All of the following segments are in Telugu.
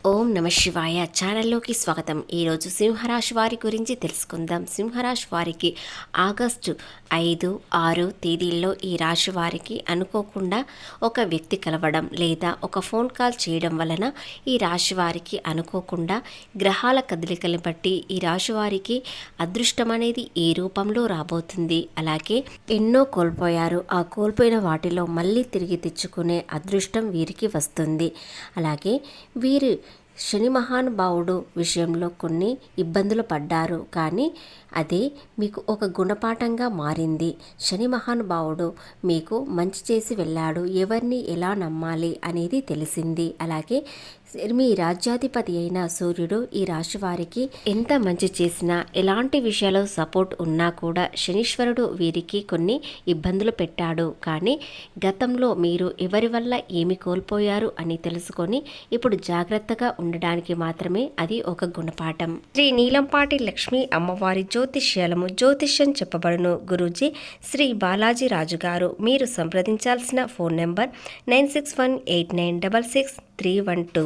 ఓం నమ శివాయ ఛానల్లోకి స్వాగతం. ఈరోజు సింహరాశి వారి గురించి తెలుసుకుందాం. సింహరాశి వారికి ఆగస్టు 5, 6 తేదీల్లో ఈ రాశి వారికి అనుకోకుండా ఒక వ్యక్తి కలవడం లేదా ఒక ఫోన్ కాల్ చేయడం వలన ఈ రాశి వారికి అనుకోకుండా గ్రహాల కదలికలను బట్టి ఈ రాశి వారికి అదృష్టం అనేది ఈ రూపంలో రాబోతుంది. అలాగే ఎన్నో కోల్పోయారు, ఆ కోల్పోయిన వాటిలో మళ్ళీ తిరిగి తెచ్చుకునే అదృష్టం వీరికి వస్తుంది. అలాగే వీరు శని మహానుభావుడు విషయంలో కొన్ని ఇబ్బందులు పడ్డారు, కానీ అదే మీకు ఒక గుణపాఠంగా మారింది. శని మహానుభావుడు మీకు మంచి చేసి వెళ్ళాడు, ఎవరిని ఎలా నమ్మాలి అనేది తెలిసింది. అలాగే మీ రాజ్యాధిపతి అయిన సూర్యుడు ఈ రాశి వారికి ఎంత మంచి చేసినా ఎలాంటి విషయాలు సపోర్ట్ ఉన్నా కూడా శనీశ్వరుడు వీరికి కొన్ని ఇబ్బందులు పెట్టాడు. కానీ గతంలో మీరు ఎవరి వల్ల ఏమి కోల్పోయారు అని తెలుసుకొని ఇప్పుడు జాగ్రత్తగా ఉండడానికి మాత్రమే అది ఒక గుణపాఠం. శ్రీ నీలంపాటి లక్ష్మీ అమ్మవారి జ్యోతిష్యం చెప్పబడును. గురూజీ శ్రీ బాలాజీ రాజు గారు. మీరు సంప్రదించాల్సిన ఫోన్ నెంబర్ 9618966312.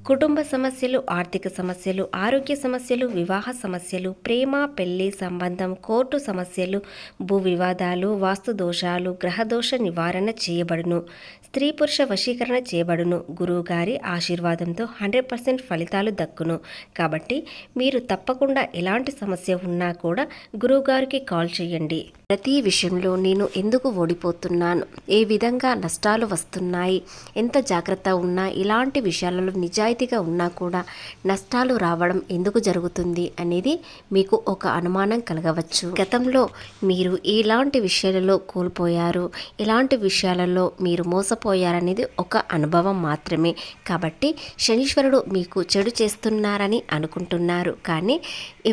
కుటుంబ సమస్యలు, ఆర్థిక సమస్యలు, ఆరోగ్య సమస్యలు, వివాహ సమస్యలు, ప్రేమ పెళ్లి సంబంధం, కోర్టు సమస్యలు, భూ వివాదాలు, వాస్తు దోషాలు, గ్రహదోష నివారణ చేయబడును. స్త్రీ పురుష వశీకరణ చేయబడును. గురువుగారి ఆశీర్వాదంతో 100% ఫలితాలు దక్కును. కాబట్టి మీరు తప్పకుండా ఎలాంటి సమస్య ఉన్నా కూడా గురువుగారికి కాల్ చేయండి. ప్రతి విషయంలో నేను ఎందుకు ఓడిపోతున్నాను, ఏ విధంగా నష్టాలు వస్తున్నాయి, ఎంత జాగ్రత్త ఉన్నా ఇలాంటి విషయాలలో నిజాయితీగా ఉన్నా కూడా నష్టాలు రావడం ఎందుకు జరుగుతుంది అనేది మీకు ఒక అనుమానం కలగవచ్చు. గతంలో మీరు ఎలాంటి విషయాలలో కోల్పోయారు, ఎలాంటి విషయాలలో మీరు మోసపోయారనేది ఒక అనుభవం మాత్రమే. కాబట్టి శనీశ్వరుడు మీకు చెడు చేస్తున్నారని అనుకుంటున్నారు, కానీ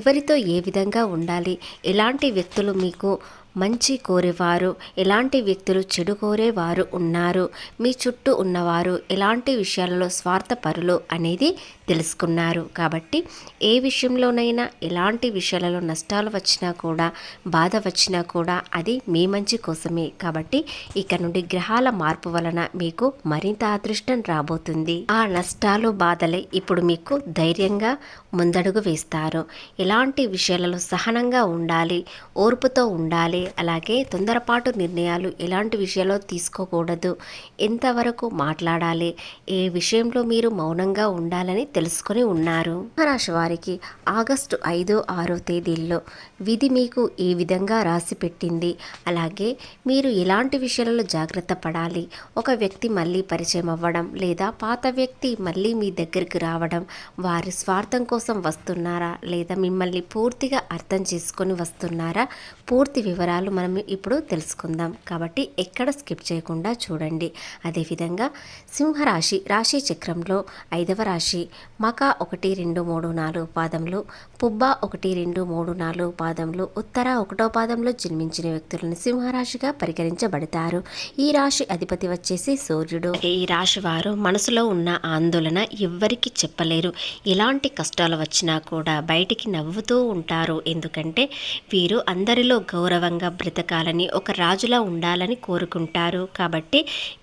ఎవరితో ఏ విధంగా ఉండాలి, ఎలాంటి వ్యక్తులు మీకు మంచి కోరేవారు, ఎలాంటి వ్యక్తులు చెడు కోరేవారు ఉన్నారు, మీ చుట్టూ ఉన్నవారు ఎలాంటి విషయాలలో స్వార్థపరులు అనేది తెలుసుకున్నారు. కాబట్టి ఏ విషయంలోనైనా ఎలాంటి విషయాలలో నష్టాలు వచ్చినా కూడా, బాధ వచ్చినా కూడా అది మీ మంచి కోసమే. కాబట్టి ఇక నుండి గ్రహాల మార్పు వలన మీకు మరింత అదృష్టం రాబోతుంది. ఆ నష్టాలు, బాధలే ఇప్పుడు మీకు ధైర్యంగా ముందడుగు వేస్తారు. ఎలాంటి విషయాలలో సహనంగా ఉండాలి, ఓర్పుతో ఉండాలి. అలాగే తొందరపాటు నిర్ణయాలు ఎలాంటి విషయాల్లో తీసుకోకూడదు, ఎంతవరకు మాట్లాడాలి, ఏ విషయంలో మీరు మౌనంగా ఉండాలని తెలుసుకొని ఉన్నారు. రాశి వారికి ఆగస్టు 5, 6 తేదీల్లో విధి మీకు ఏ విధంగా రాసి పెట్టింది, అలాగే మీరు ఎలాంటి విషయాలలో జాగ్రత్త పడాలి, ఒక వ్యక్తి మళ్ళీ పరిచయం అవ్వడం లేదా పాత వ్యక్తి మళ్ళీ మీ దగ్గరికి రావడం, వారి స్వార్థం కోసం వస్తున్నారా లేదా మిమ్మల్ని పూర్తిగా అర్థం చేసుకొని వస్తున్నారా, పూర్తి వివరాలు మనం ఇప్పుడు తెలుసుకుందాం. కాబట్టి ఎక్కడ స్కిప్ చేయకుండా చూడండి. అదేవిధంగా సింహరాశి రాశి చక్రంలో 5వ రాశి మక 1, 2, 3, 4 పాదములు, పుబ్బ 1, 2, 3, 4 పాదములు, ఉత్తర 1వ పాదంలో జన్మించిన వ్యక్తులను సింహరాశిగా పరిగణించబడతారు. ఈ రాశి అధిపతి వచ్చేసి సూర్యుడు. ఈ రాశి వారు మనసులో ఉన్న ఆందోళన ఎవ్వరికి చెప్పలేరు. ఎలాంటి కష్టాలు వచ్చినా కూడా బయటికి నవ్వుతూ ఉంటారు. ఎందుకంటే వీరు అందరిలో గౌరవంగా బ్రతకాలని, ఒక రాజులా ఉండాలని కోరుకుంటారు. కాబట్టి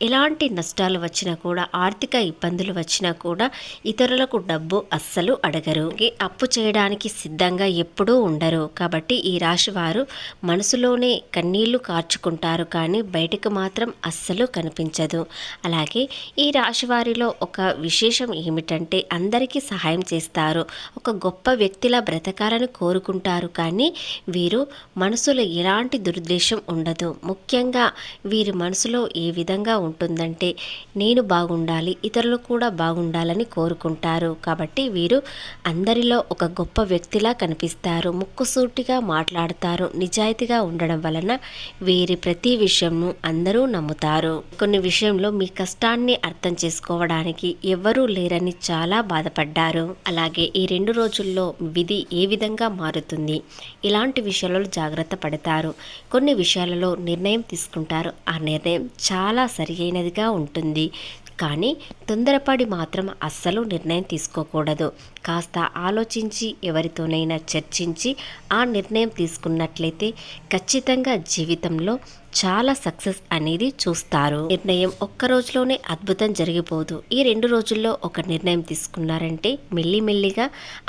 ఎలాంటి నష్టాలు వచ్చినా కూడా, ఆర్థిక ఇబ్బందులు వచ్చినా కూడా ఇతరులకు డబ్బు అస్సలు అడగరు, అప్పు చేయడానికి సిద్ధంగా ఎప్పుడూ ఉండరు. కాబట్టి ఈ రాశి వారు మనసులోనే కన్నీళ్లు కార్చుకుంటారు, కానీ బయటకు మాత్రం అస్సలు కనిపించదు. అలాగే ఈ రాశి వారిలో ఒక విశేషం ఏమిటంటే అందరికీ సహాయం చేస్తారు, ఒక గొప్ప వ్యక్తిలా బ్రతకాలని కోరుకుంటారు. కానీ వీరు మనసులో ఎలాంటి దురుద్దేశం ఉండదు. ముఖ్యంగా వీరి మనసులో ఏ విధంగా ఉంటుందంటే నేను బాగుండాలి, ఇతరులు కూడా బాగుండాలని కోరుకుంటారు. కాబట్టి వీరు అందరిలో ఒక గొప్ప వ్యక్తిలా కనిపిస్తారు, ముక్కుసూటిగా మాట్లాడతారు. నిజాయితీగా ఉండడం వలన వీరి ప్రతి విషయంను అందరూ నమ్ముతారు. కొన్ని విషయంలో మీ కష్టాన్ని అర్థం చేసుకోవడానికి ఎవరూ లేరని చాలా బాధపడ్డారు. అలాగే ఈ 2 రోజుల్లో విధి ఏ విధంగా మారుతుంది, ఇలాంటి విషయాలలో జాగ్రత్త పడతారు. కొన్ని విషయాలలో నిర్ణయం తీసుకుంటారు, ఆ నిర్ణయం చాలా సరియైనదిగా ఉంటుంది. కానీ తొందరపడి మాత్రం అస్సలు నిర్ణయం తీసుకోకూడదు. కాస్త ఆలోచించి ఎవరితోనైనా చర్చించి ఆ నిర్ణయం తీసుకున్నట్లయితే ఖచ్చితంగా జీవితంలో చాలా సక్సెస్ అనేది చూస్తారు. నిర్ణయం ఒక్క రోజులోనే అద్భుతం జరిగిపోదు. ఈ 2 రోజుల్లో ఒక నిర్ణయం తీసుకున్నారంటే మెల్లిమెల్లిగా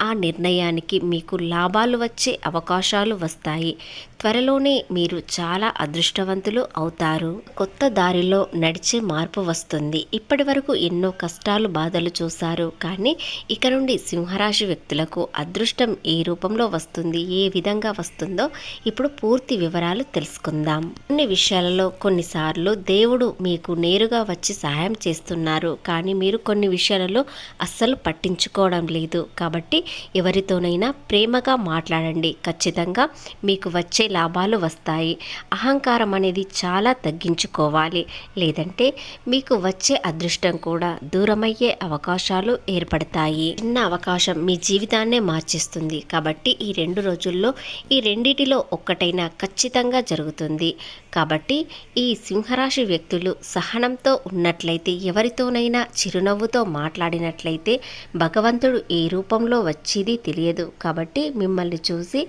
ఆ నిర్ణయానికి మీకు లాభాలు వచ్చే అవకాశాలు వస్తాయి. త్వరలోనే మీరు చాలా అదృష్టవంతులు అవుతారు. కొత్త దారిలో నడిచే మార్పు వస్తుంది. ఇప్పటి వరకు ఎన్నో కష్టాలు బాధలు చూశారు, కానీ ఇక నుండి సింహరాశి వ్యక్తులకు అదృష్టం ఏ రూపంలో వస్తుంది, ఏ విధంగా వస్తుందో ఇప్పుడు పూర్తి వివరాలు తెలుసుకుందాం. కొన్ని విషయాలలో కొన్నిసార్లు దేవుడు మీకు నేరుగా వచ్చి సహాయం చేస్తున్నారు, కానీ మీరు కొన్ని విషయాలలో అస్సలు పట్టించుకోవడం లేదు. కాబట్టి ఎవరితోనైనా ప్రేమగా మాట్లాడండి. ఖచ్చితంగా మీకు వచ్చే లాభాలు వస్తాయి. అహంకారం అనేది చాలా తగ్గించుకోవాలి, లేదంటే మీకు వచ్చే అదృష్టం కూడా దూరమయ్యే అవకాశాలు ఏర్పడతాయి. చిన్న అవకాశం మీ జీవితాన్నే మార్చేస్తుంది. కాబట్టి ఈ 2 రోజుల్లో ఈ రెండిటిలో ఒక్కటైనా ఖచ్చితంగా జరుగుతుంది. కాబట్టి ఈ సింహరాశి వ్యక్తులు సహనంతో ఉన్నట్లయితే, ఎవరితోనైనా చిరునవ్వుతో మాట్లాడినట్లయితే భగవంతుడు ఏ రూపంలో వచ్చేది తెలియదు. కాబట్టి మిమ్మల్ని చూసి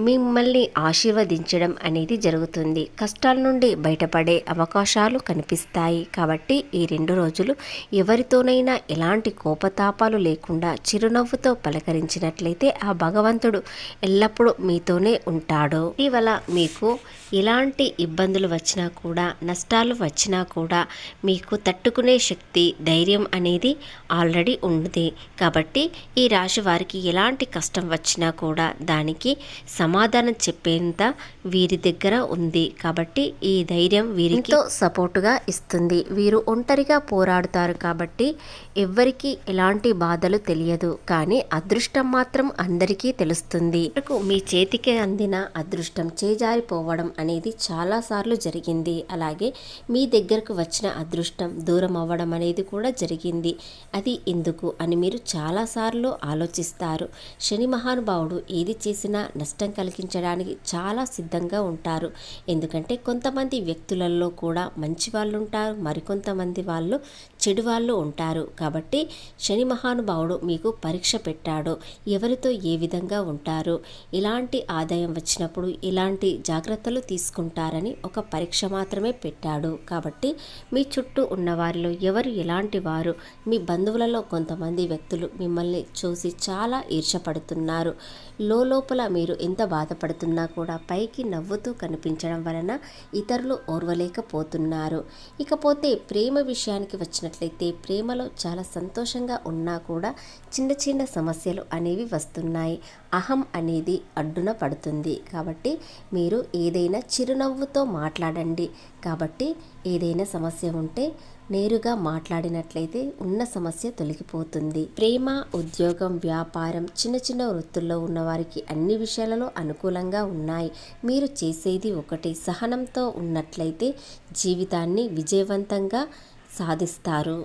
మిమ్మల్ని ఆశీర్వదించడం అనేది జరుగుతుంది. కష్టాల నుండి బయటపడే అవకాశాలు కనిపిస్తాయి. కాబట్టి ఈ 2 రోజులు ఎవరితోనైనా ఎలాంటి కోపతాపాలు లేకుండా చిరునవ్వుతో పలకరించినట్లయితే ఆ భగవంతుడు ఎల్లప్పుడూ మీతోనే ఉంటాడు. ఇటీవల మీకు ఎలాంటి ఇబ్బందులు వచ్చినా కూడా, నష్టాలు వచ్చినా కూడా మీకు తట్టుకునే శక్తి, ధైర్యం అనేది ఆల్రెడీ ఉంది. కాబట్టి ఈ రాశి వారికి ఎలాంటి కష్టం వచ్చినా కూడా దానికి సమాధానం చెప్పేంత వీరి దగ్గర ఉంది. కాబట్టి ఈ ధైర్యం వీరికి సపోర్టుగా ఇస్తుంది. వీరు ఒంటరిగా పోరాడుతారు. కాబట్టి ఎవ్వరికి ఎలాంటి బాధలు తెలియదు, కానీ అదృష్టం మాత్రం అందరికీ తెలుస్తుంది. మీ చేతికి అందిన అదృష్టం చేజారిపోవడం అనేది చాలాసార్లు జరిగింది. అలాగే మీ దగ్గరకు వచ్చిన అదృష్టం దూరం అవ్వడం అనేది కూడా జరిగింది. అది ఎందుకు అని మీరు చాలాసార్లు ఆలోచిస్తారు. శని మహానుభావుడు ఏది చేసినా నష్టం కలిగించడానికి చాలా సిద్ధంగా ఉంటారు. ఎందుకంటే కొంతమంది వ్యక్తులలో కూడా మంచి వాళ్ళు ఉంటారు, మరికొంతమంది వాళ్ళు చెడు వాళ్ళు ఉంటారు. కాబట్టి శని మహానుభావుడు మీకు పరీక్ష పెట్టాడు. ఎవరితో ఏ విధంగా ఉంటారు, ఇలాంటి ఆదాయం వచ్చినప్పుడు ఇలాంటి జాగ్రత్తలు తీసుకుంటారని ఒక పరీక్ష మాత్రమే పెట్టాడు. కాబట్టి మీ చుట్టూ ఉన్న వారిలో ఎవరు ఎలాంటి వారు, మీ బంధువులలో కొంతమంది వ్యక్తులు మిమ్మల్ని చూసి చాలా ఈర్షపడుతున్నారు. లోపల మీరు ఎంత బాధపడుతున్నా కూడా పైకి నవ్వుతూ కనిపించడం వలన ఇతరులు ఓర్వలేకపోతున్నారు. ఇకపోతే ప్రేమ విషయానికి వచ్చినట్లయితే ప్రేమలో చాలా సంతోషంగా ఉన్నా కూడా చిన్న చిన్న సమస్యలు అనేవి వస్తున్నాయి. అహం అనేది అడ్డున పడుతుంది. కాబట్టి మీరు ఏదైనా చిరునవ్వుతో మాట్లాడండి. కాబట్టి ఏదైనా సమస్య ఉంటే నేరుగా మాట్లాడినట్లయితే ఉన్న సమస్య తొలగిపోతుంది. ప్రేమ, ఉద్యోగం, వ్యాపారం, చిన్న చిన్న వృత్తుల్లో ఉన్న వారికి అన్ని విషయాలలో అనుకూలంగా ఉన్నాయి. మీరు చేసేది ఒకటి, సహనంతో ఉన్నట్లయితే జీవితాన్ని విజయవంతంగా సాధిస్తారు.